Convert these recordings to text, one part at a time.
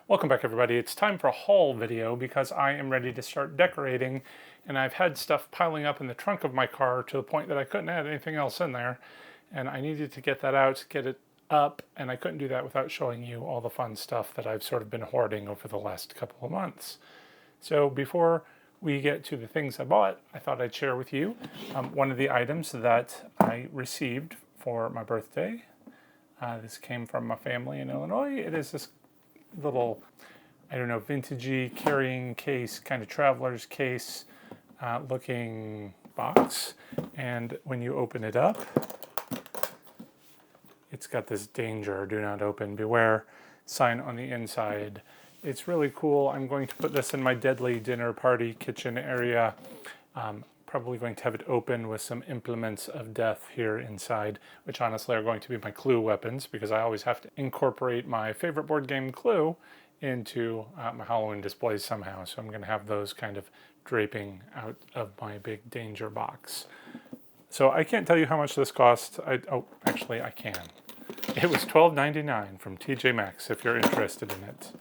Welcome back everybody. It's time for a haul video because I am ready to start decorating and I've had stuff piling up in the trunk of my car to the point that I couldn't add anything else in there and I needed to get that out, get it up, and I couldn't do that without showing you all the fun stuff that I've sort of been hoarding over the last couple of months. So before we get to the things I bought, I thought I'd share with you one of the items that I received for my birthday. This came from my family in Illinois. It is this little, I don't know, vintagey carrying case, kind of traveler's case looking box. And when you open it up, it's got this danger, do not open, beware sign on the inside. It's really cool. I'm going to put this in my deadly dinner party kitchen area. Probably going to have it open with some implements of death here inside, which honestly are going to be my Clue weapons because I always have to incorporate my favorite board game Clue into my Halloween displays somehow. So I'm going to have those kind of draping out of my big danger box. So I can't tell you how much this cost. Oh, actually I can. It was $12.99 from TJ Maxx if you're interested in it.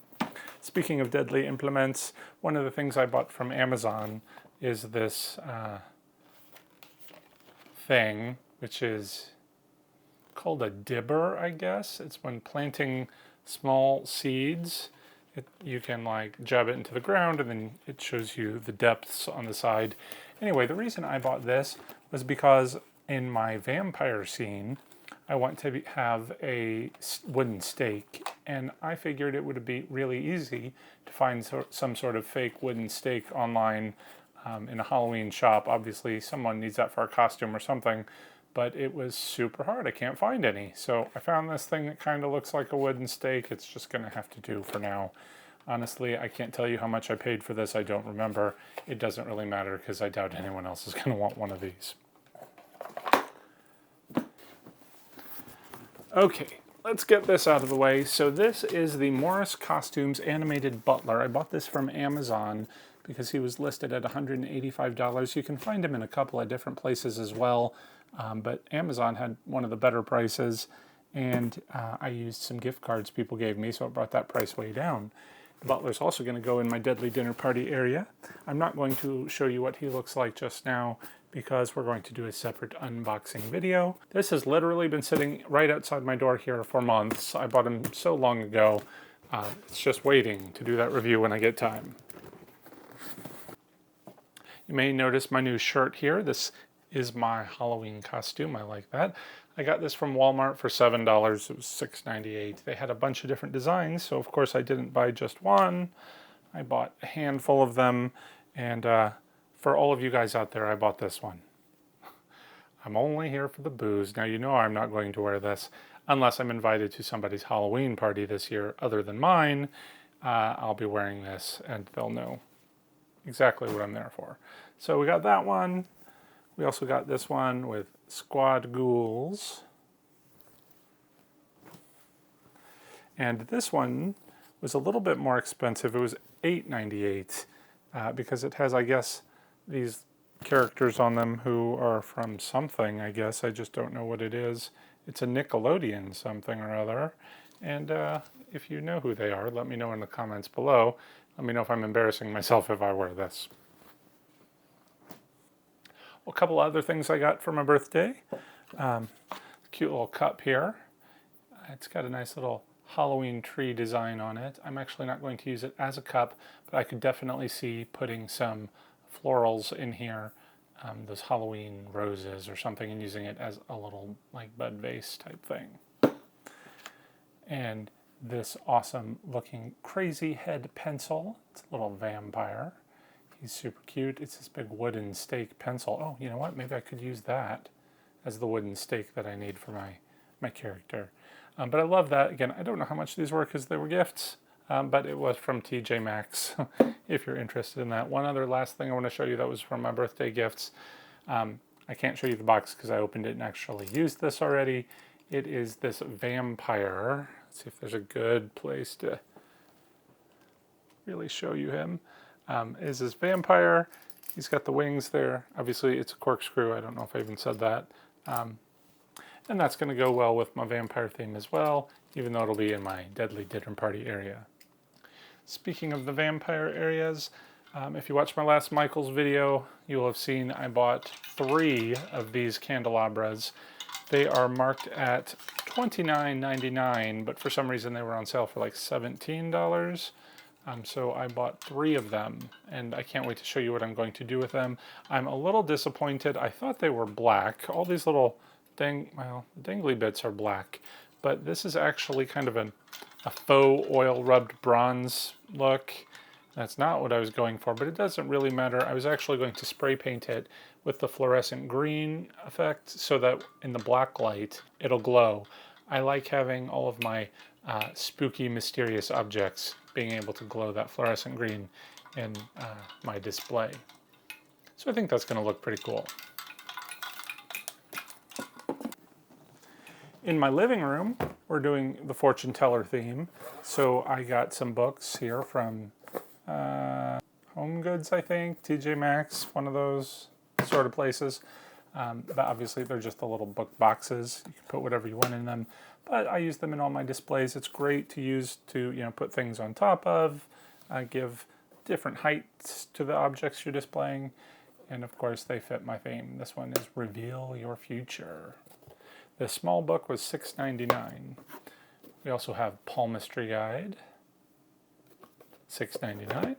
Speaking of deadly implements, one of the things I bought from Amazon is this thing, which is called a dibber, I guess. It's when planting small seeds, you can like jab it into the ground and then it shows you the depths on the side. Anyway, the reason I bought this was because in my vampire scene, I want to have a wooden stake, and I figured it would be really easy to find some sort of fake wooden stake online in a Halloween shop. Obviously, someone needs that for a costume or something, but it was super hard. I can't find any. So I found this thing that kind of looks like a wooden stake. It's just going to have to do for now. Honestly, I can't tell you how much I paid for this. I don't remember. It doesn't really matter because I doubt anyone else is going to want one of these. Okay, let's get this out of the way. So this is the Morris Costumes animated Butler. I bought this from Amazon because he was listed at $185. You can find him in a couple of different places as well, but Amazon had one of the better prices, and I used some gift cards people gave me, so it brought that price way down. The Butler's also going to go in my deadly dinner party area. I'm not going to show you what he looks like just now because we're going to do a separate unboxing video. This has literally been sitting right outside my door here for months. I bought him so long ago. It's just waiting to do that review when I get time. You may notice my new shirt here. This is my Halloween costume. I like that. I got this from Walmart for $7. It was $6.98. They had a bunch of different designs, so of course I didn't buy just one. I bought a handful of them, and for all of you guys out there, I bought this one. I'm only here for the booze. Now you know I'm not going to wear this unless I'm invited to somebody's Halloween party this year other than mine. I'll be wearing this and they'll know exactly what I'm there for. So we got that one. We also got this one with Squad Ghouls. And this one was a little bit more expensive. It was $8.98 because it has, I guess, these characters on them who are from something, I guess. I just don't know what it is. It's a Nickelodeon something or other. And if you know who they are, let me know in the comments below. Let me know if I'm embarrassing myself if I wear this. A couple other things I got for my birthday. Cute little cup here. It's got a nice little Halloween tree design on it. I'm actually not going to use it as a cup, but I could definitely see putting some florals in here, those Halloween roses or something, and using it as a little like bud vase type thing. And this awesome looking crazy head pencil. It's a little vampire. He's super cute. It's this big wooden stake pencil. Oh, you know what? Maybe I could use that as the wooden stake that I need for my character. But I love that. Again, I don't know how much these were because they were gifts, but it was from TJ Maxx if you're interested in that. One other last thing I want to show you that was from my birthday gifts. I can't show you the box because I opened it and actually used this already. It is this vampire. Let's see if there's a good place to really show you him. Is this vampire. He's got the wings there. Obviously, it's a corkscrew. I don't know if I even said that. And that's going to go well with my vampire theme as well, even though it'll be in my deadly dinner party area. Speaking of the vampire areas, if you watched my last Michael's video, you will have seen I bought 3 of these candelabras. They are marked at $29.99, but for some reason they were on sale for like $17. So I bought 3 of them, and I can't wait to show you what I'm going to do with them. I'm a little disappointed. I thought they were black. All these little dangly bits are black, but this is actually kind of a faux oil rubbed bronze look. That's not what I was going for, but it doesn't really matter. I was actually going to spray paint it with the fluorescent green effect so that in the black light it'll glow. I like having all of my spooky, mysterious objects being able to glow that fluorescent green in my display. So I think that's going to look pretty cool. In my living room, we're doing the fortune teller theme. So I got some books here from Home Goods, I think, TJ Maxx, one of those sort of places. But obviously they're just the little book boxes. You can put whatever you want in them. But I use them in all my displays. It's great to use to, put things on top of, give different heights to the objects you're displaying. And of course they fit my theme. This one is Reveal Your Future. The small book was $6.99. We also have Palmistry Guide, $6.99.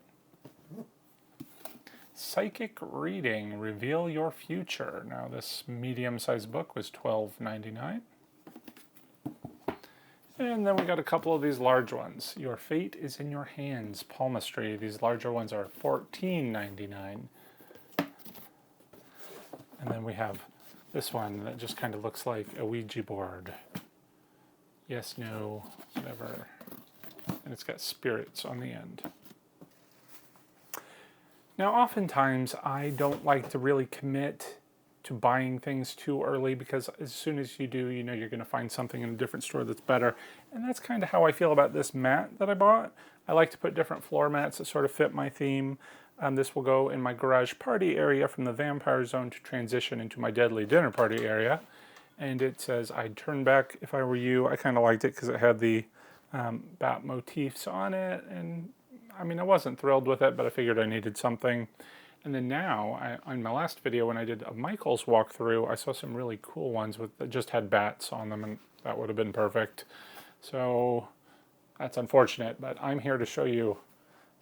Psychic Reading, Reveal Your Future. Now this medium-sized book was $12.99. And then we got a couple of these large ones. Your Fate is in Your Hands, Palmistry. These larger ones are $14.99. And then we have this one that just kind of looks like a Ouija board. Yes, no, whatever. And it's got spirits on the end. Now, oftentimes, I don't like to really commit to buying things too early because as soon as you do, you're going to find something in a different store that's better. And that's kind of how I feel about this mat that I bought. I like to put different floor mats that sort of fit my theme. This will go in my garage party area from the vampire zone to transition into my deadly dinner party area. And it says, I'd turn back if I were you. I kind of liked it because it had the bat motifs on it. And I mean, I wasn't thrilled with it, but I figured I needed something. And then now, on my last video when I did a Michael's walkthrough, I saw some really cool ones that just had bats on them, and that would have been perfect. So that's unfortunate, but I'm here to show you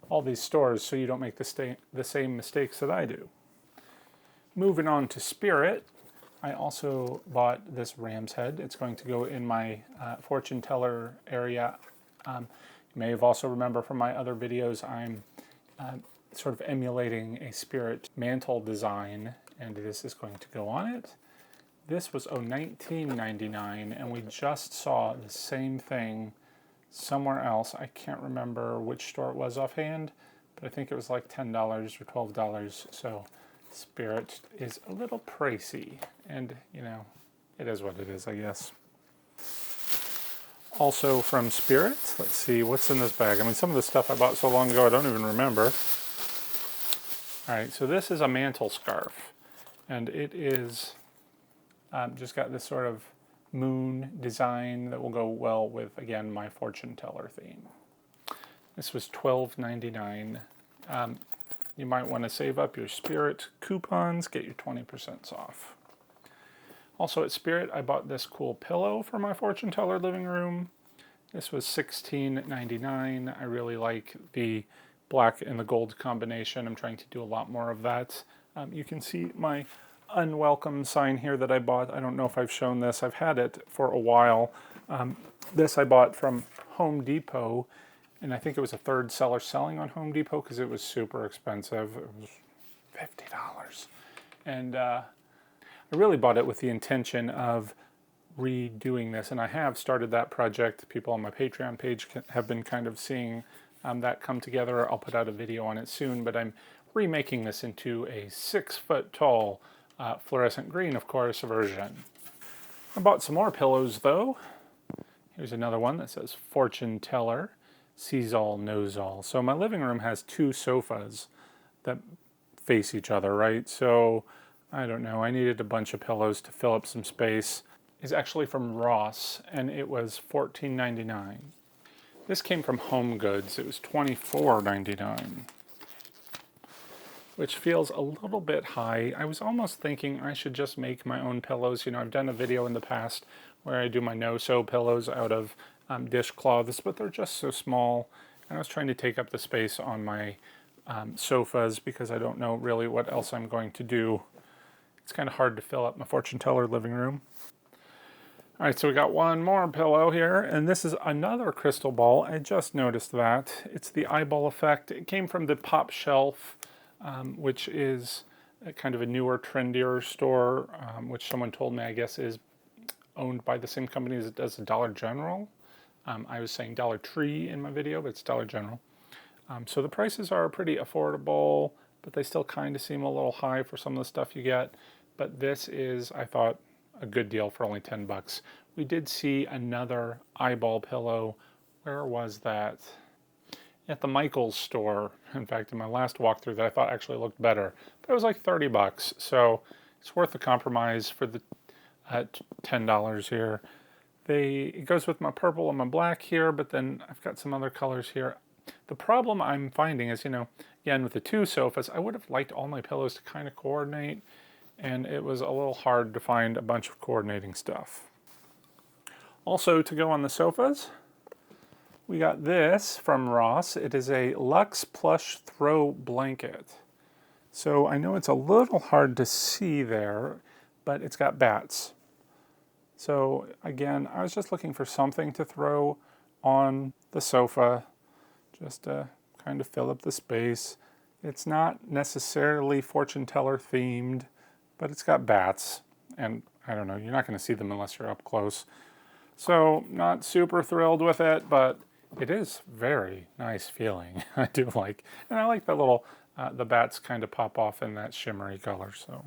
all these stores so you don't make the same mistakes that I do. Moving on to Spirit, I also bought this ram's head. It's going to go in my fortune teller area. You may have also remember from my other videos, I'm sort of emulating a Spirit mantle design, and this is going to go on it. This was $19.99, and we just saw the same thing somewhere else. I can't remember which store it was offhand, but I think it was like $10 or $12. So Spirit is a little pricey, and it is what it is, I guess. Also from Spirit, let's see what's in this bag. I mean, some of the stuff I bought so long ago I don't even remember. All right, so this is a Mantle Scarf, and it is just got this sort of moon design that will go well with, again, my fortune teller theme. This was $12.99. You might want to save up your Spirit coupons, get your 20% off. Also at Spirit, I bought this cool pillow for my fortune teller living room. This was $16.99. I really like the black and the gold combination. I'm trying to do a lot more of that. You can see my unwelcome sign here that I bought. I don't know if I've shown this. I've had it for a while. This I bought from Home Depot, and I think it was a third seller selling on Home Depot because it was super expensive. It was $50. And I really bought it with the intention of redoing this, and I have started that project. People on my Patreon page have been kind of seeing that come together. I'll put out a video on it soon, but I'm remaking this into a 6-foot tall fluorescent green, of course, version. I bought some more pillows, though. Here's another one that says Fortune Teller, Sees All, Knows All. So my living room has 2 sofas that face each other, right? So, I don't know, I needed a bunch of pillows to fill up some space. It's actually from Ross, and it was $14.99. This came from Home Goods. It was $24.99, which feels a little bit high. I was almost thinking I should just make my own pillows. You know, I've done a video in the past where I do my no-sew pillows out of dishcloths, but they're just so small. And I was trying to take up the space on my sofas because I don't know really what else I'm going to do. It's kind of hard to fill up my fortune teller living room. All right, so we got one more pillow here, and this is another crystal ball. I just noticed that. It's the eyeball effect. It came from the Pop Shelf, which is a kind of a newer, trendier store, which someone told me, I guess, is owned by the same company as it does the Dollar General. I was saying Dollar Tree in my video, but it's Dollar General. So the prices are pretty affordable, but they still kind of seem a little high for some of the stuff you get. But this is, I thought, a good deal for only 10 bucks. We did see another eyeball pillow. Where was that? At the Michaels store. In fact, in my last walkthrough that I thought actually looked better. But it was like 30 bucks. So it's worth the compromise for the $10 here. It goes with my purple and my black here, but then I've got some other colors here. The problem I'm finding is, you know, again, with the two sofas, I would have liked all my pillows to kind of coordinate. And it was a little hard to find a bunch of coordinating stuff. Also, to go on the sofas, we got this from Ross. It is a Luxe Plush throw blanket. So I know it's a little hard to see there, but it's got bats. So again, I was just looking for something to throw on the sofa, just to kind of fill up the space. It's not necessarily fortune teller themed, but it's got bats, and I don't know, you're not going to see them unless you're up close. So, not super thrilled with it, but it is very nice feeling. I do like, and I like the little, the bats kind of pop off in that shimmery color, so.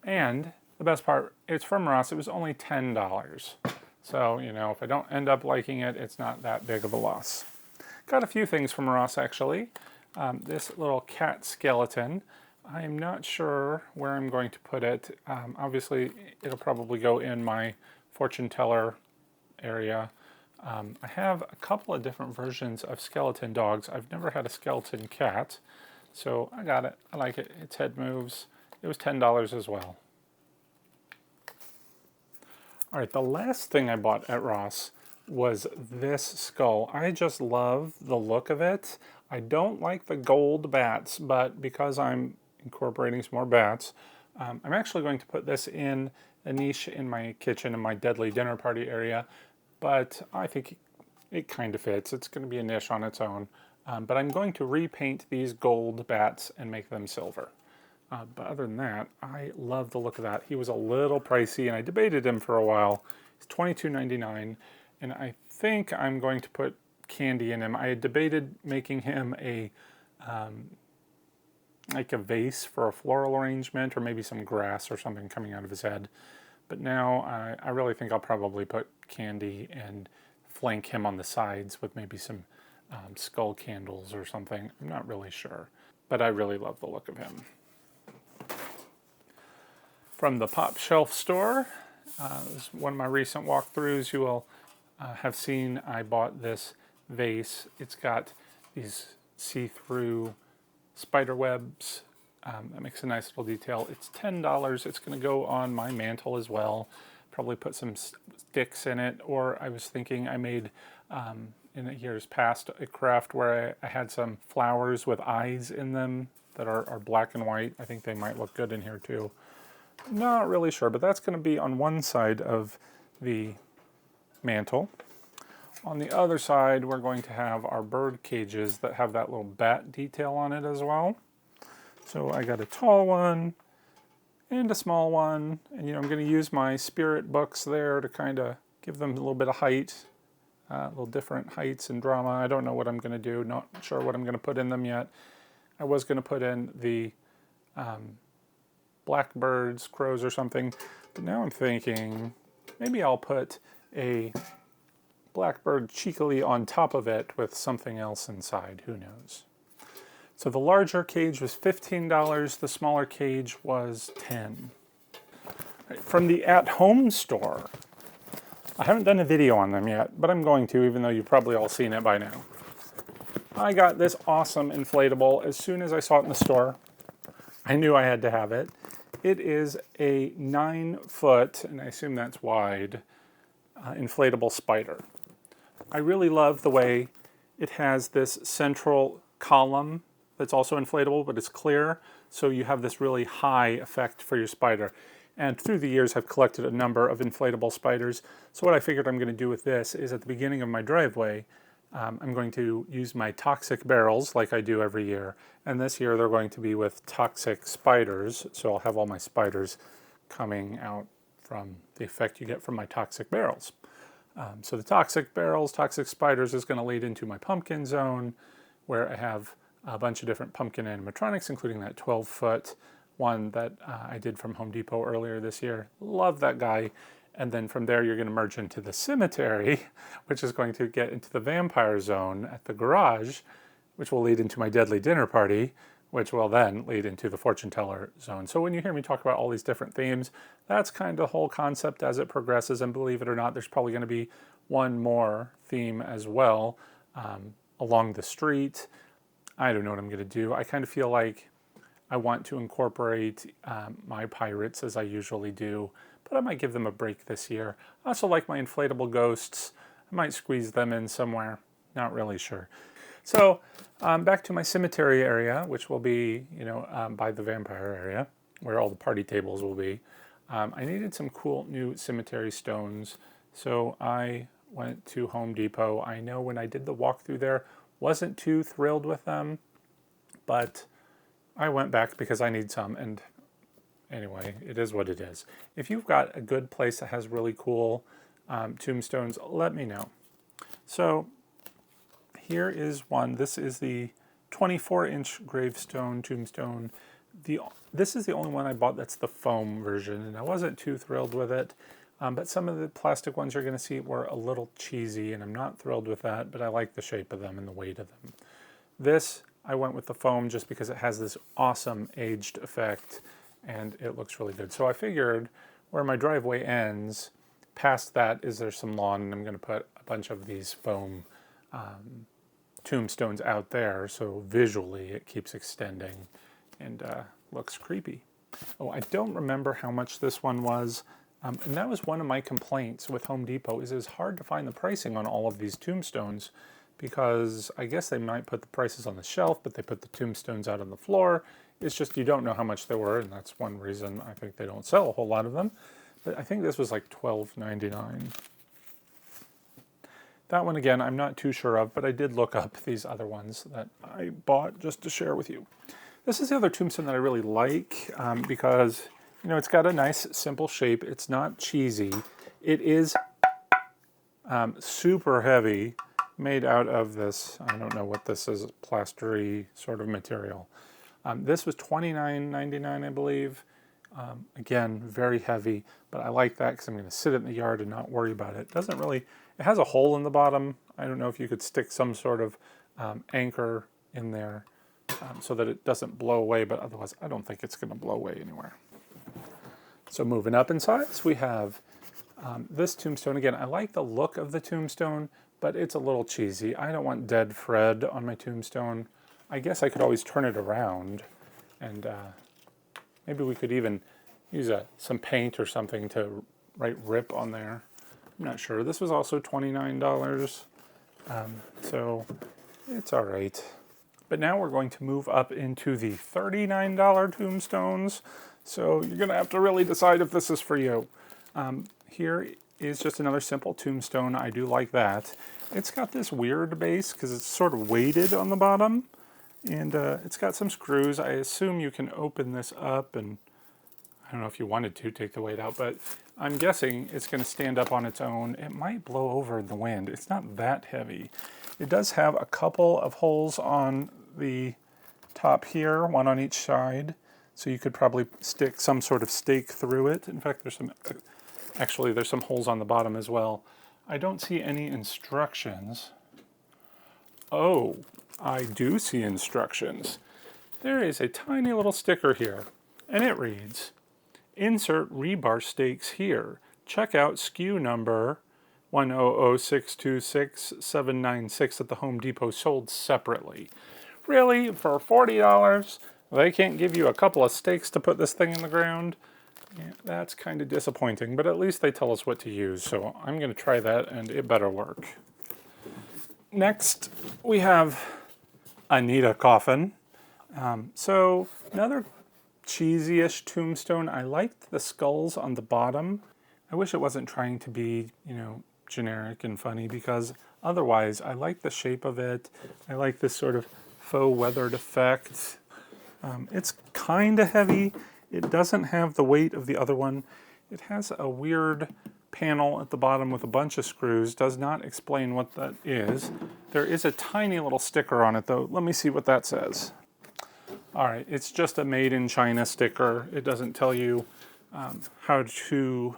And the best part, it's from Ross, it was only $10. So, you know, if I don't end up liking it, it's not that big of a loss. Got a few things from Ross, actually. This little cat skeleton. I'm not sure where I'm going to put it. Obviously, it'll probably go in my fortune teller area. I have a couple of different versions of skeleton dogs. I've never had a skeleton cat, so I got it. I like it. Its head moves. It was $10 as well. All right, the last thing I bought at Ross was this skull. I just love the look of it. I don't like the gold bats, but because I'm incorporating some more bats, I'm actually going to put this in a niche in my kitchen in my deadly dinner party area, but I think it kind of fits. It's going to be a niche on its own, but I'm going to repaint these gold bats and make them silver. But other than that, I love the look of that. He was a little pricey, and I debated him for a while. He's $22.99, and I think I'm going to put candy in him. I had debated making him like a vase for a floral arrangement, or maybe some grass or something coming out of his head. But now I really think I'll probably put candy and flank him on the sides with maybe some skull candles or something. I'm not really sure, but I really love the look of him. From the Pop Shelf store, this is one of my recent walkthroughs. You will have seen I bought this vase. It's got these see-through spider webs. That makes a nice little detail. It's $10. It's going to go on my mantle as well. Probably put some sticks in it. Or I was thinking I made, in the years past, a craft where I had some flowers with eyes in them that are black and white. I think they might look good in here too. Not really sure, but that's going to be on one side of the mantle. On the other side, we're going to have our bird cages that have that little bat detail on it as well. So I got a tall one and a small one. And, you know, I'm going to use my spirit books there to kind of give them a little bit of height, little different heights and drama. I don't know what I'm going to do. Not sure what I'm going to put in them yet. I was going to put in the blackbirds, crows or something. But now I'm thinking maybe I'll put a blackbird cheekily on top of it with something else inside. Who knows? So the larger cage was $15. The smaller cage was $10. From the at-home store, I haven't done a video on them yet, but I'm going to, even though you've probably all seen it by now. I got this awesome inflatable as soon as I saw it in the store. I knew I had to have it. It is a 9-foot, and I assume that's wide, inflatable spider. I really love the way it has this central column that's also inflatable, but it's clear, so you have this really high effect for your spider. And through the years, I've collected a number of inflatable spiders. So what I figured I'm going to do with this is at the beginning of my driveway, I'm going to use my toxic barrels like I do every year. And this year they're going to be with toxic spiders. So I'll have all my spiders coming out from the effect you get from my toxic barrels. So the toxic barrels, toxic spiders is going to lead into my pumpkin zone, where I have a bunch of different pumpkin animatronics, including that 12-foot one that I did from Home Depot earlier this year. Love that guy. And then from there, you're going to merge into the cemetery, which is going to get into the vampire zone at the garage, which will lead into my deadly dinner party, which will then lead into the fortune teller zone. So when you hear me talk about all these different themes, that's kind of the whole concept as it progresses. And believe it or not, there's probably going to be one more theme as well along the street. I don't know what I'm going to do. I kind of feel like I want to incorporate my pirates as I usually do, but I might give them a break this year. I also like my inflatable ghosts. I might squeeze them in somewhere. Not really sure. So back to my cemetery area, which will be, by the vampire area, where all the party tables will be. I needed some cool new cemetery stones, so I went to Home Depot. I know when I did the walkthrough there, wasn't too thrilled with them, but I went back because I need some, and anyway, it is what it is. If you've got a good place that has really cool tombstones, let me know. So here is one. This is the 24-inch Gravestone tombstone. This is the only one I bought that's the foam version, and I wasn't too thrilled with it. But some of the plastic ones you're going to see were a little cheesy, and I'm not thrilled with that, but I like the shape of them and the weight of them. This, I went with the foam just because it has this awesome aged effect, and it looks really good. So I figured where my driveway ends, past that is there's some lawn, and I'm going to put a bunch of these foam tombstones out there, so visually it keeps extending and looks creepy. Oh, I don't remember how much this one was. And that was one of my complaints with Home Depot, is it's hard to find the pricing on all of these tombstones, because I guess they might put the prices on the shelf, but they put the tombstones out on the floor. It's just you don't know how much they were, and that's one reason I think they don't sell a whole lot of them. But I think this was like $12.99. That one, again, I'm not too sure of, but I did look up these other ones that I bought just to share with you. This is the other tombstone that I really like because it's got a nice, simple shape. It's not cheesy. It is super heavy, made out of this, I don't know what this is, plastery sort of material. This was $29.99, I believe. Again, very heavy, but I like that because I'm going to sit it in the yard and not worry about it. It has a hole in the bottom. I don't know if you could stick some sort of anchor in there so that it doesn't blow away, but otherwise I don't think it's going to blow away anywhere. So moving up in size, we have this tombstone. Again, I like the look of the tombstone, but it's a little cheesy. I don't want dead Fred on my tombstone. I guess I could always turn it around, and maybe we could even use some paint or something to write RIP on there. I'm not sure. This was also $29, so it's all right. But now we're going to move up into the $39 tombstones. So you're going to have to really decide if this is for you. Here is just another simple tombstone. I do like that. It's got this weird base because it's sort of weighted on the bottom. And it's got some screws. I assume you can open this up, and I don't know if you wanted to take the weight out, but I'm guessing it's going to stand up on its own. It might blow over in the wind. It's not that heavy. It does have a couple of holes on the top here, one on each side. So you could probably stick some sort of stake through it. In fact, there's some holes on the bottom as well. I don't see any instructions. Oh, I do see instructions. There is a tiny little sticker here, and it reads, "Insert rebar stakes here. Check out SKU number 100626796 at the Home Depot sold separately. Really? For $40? They can't give you a couple of stakes to put this thing in the ground? Yeah, that's kind of disappointing, but at least they tell us what to use, so I'm going to try that, and it better work. Next, we have Anita Coffin. So another cheesy-ish tombstone. I liked the skulls on the bottom. I wish it wasn't trying to be, generic and funny, because otherwise I like the shape of it. I like this sort of faux weathered effect. It's kind of heavy. It doesn't have the weight of the other one. It has a weird panel at the bottom with a bunch of screws. Does not explain what that is. There is a tiny little sticker on it though. Let me see what that says. All right, it's just a made in China sticker. It doesn't tell you how to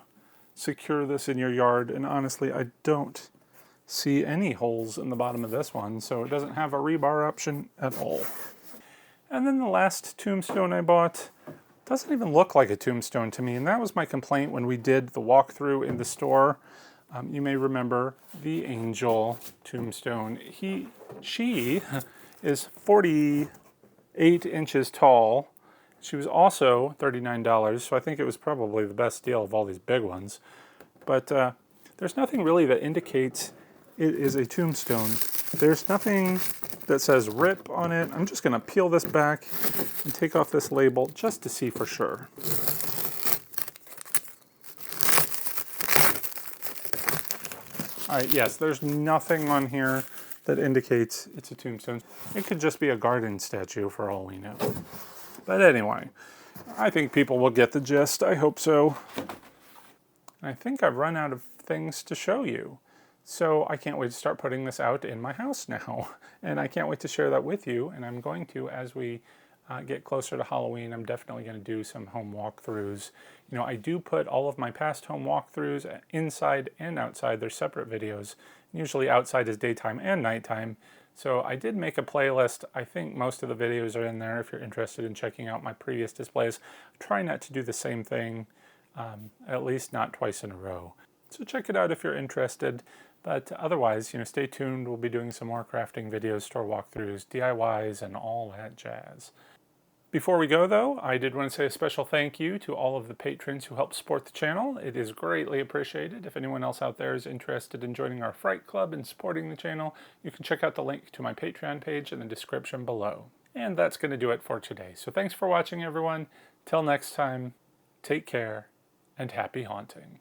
secure this in your yard, and honestly I don't see any holes in the bottom of this one, so it doesn't have a rebar option at all. And then the last tombstone I bought doesn't even look like a tombstone to me, and that was my complaint when we did the walkthrough in the store. You may remember the angel tombstone. She is 48 inches tall. She was also $39, so I think it was probably the best deal of all these big ones. But there's nothing really that indicates it is a tombstone. There's nothing that says RIP on it. I'm just going to peel this back and take off this label just to see for sure. All right, yes, there's nothing on here that indicates it's a tombstone. It could just be a garden statue for all we know. But anyway, I think people will get the gist. I hope so. I think I've run out of things to show you. So I can't wait to start putting this out in my house now. And I can't wait to share that with you. And I'm going to, as we get closer to Halloween, I'm definitely going to do some home walkthroughs. I do put all of my past home walkthroughs inside and outside. They're separate videos. Usually outside is daytime and nighttime. So I did make a playlist. I think most of the videos are in there if you're interested in checking out my previous displays. Try not to do the same thing, at least not twice in a row. So check it out if you're interested. But otherwise, stay tuned. We'll be doing some more crafting videos, store walkthroughs, DIYs, and all that jazz. Before we go, though, I did want to say a special thank you to all of the patrons who help support the channel. It is greatly appreciated. If anyone else out there is interested in joining our Fright Club and supporting the channel, you can check out the link to my Patreon page in the description below. And that's going to do it for today. So thanks for watching, everyone. Till next time, take care, and happy haunting.